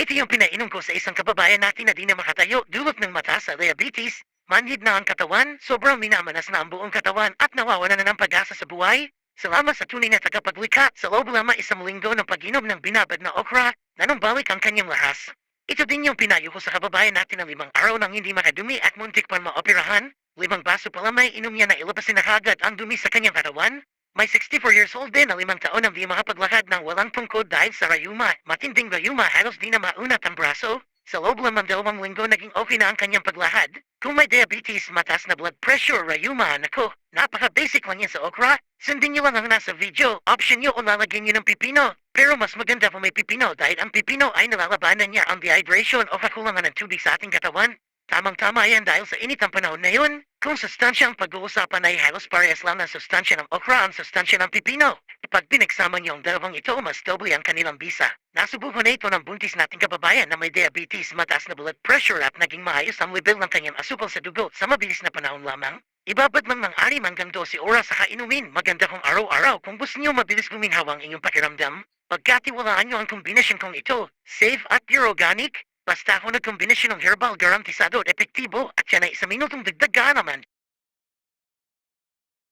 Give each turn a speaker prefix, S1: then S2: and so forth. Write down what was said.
S1: Ito yung pinainom ko sa isang kababayan natin na di na makatayo dulot ng mata sa diabetes. Manhid na ang katawan, sobrang minamanas na ang buong katawan at nawawala na ng pag-asa sa buhay. Salamat sa tunay na tagapaglikha sa loob lamang isang linggo ng pag-inom ng binabad na okra, nanumbalik ang kanyang lahas. Ito din yung pinayo ko sa kababayan natin ng 5 araw nang hindi makadumi at muntik pa maoperahan. 5 baso pa lang may inom niya na ilabasin na agad ang dumi sa kanyang katawan. May 64 years old din na 5 taon ang di makapaglakad ng walang tungkod dahil sa rayuma. Matinding rayuma halos di na maunat ang braso. Sa loob lang ng 2 linggo naging okay na ang kanyang paglahad. Kung may diabetes, mataas na blood pressure, rayuma, nako, napaka-basic lang yan sa okra. Sundin niyo lang ang nasa video. Option niyo kung lalagyan niyo ng pipino. Pero mas maganda kung may pipino dahil ang pipino ay nalalabanan niya ang dehydration o kakulangan ng tubig sa ating katawan. Tamang-tama yan dahil sa init ng panahon na yun. Kung sustansya ang pag-uusapan ay halos parehas lang ng sustansya ng okra ang sustansya ng pipino. Kapag pinagsama niyo ang dalawang ito, mas doble ang kanilang bisa. Nasubukan na ito ng buntis nating kababayan na may diabetes, mataas na blood pressure at naging maayos ang level ng kanyang asukal sa dugo sa mabilis na panahon lamang. Ibabad lang ng 6 hanggang 12 oras sa kainumin. Maganda kung araw-araw kung gusto niyo mabilis guminhawa ang inyong pakiramdam. Pagkatiwalaan niyo ang kombinasyon kong ito, safe at pure organic. Basta ako nagkombinasyon ng herbal garantisado at epektibo at yan ay 1 minutong dagdag naman.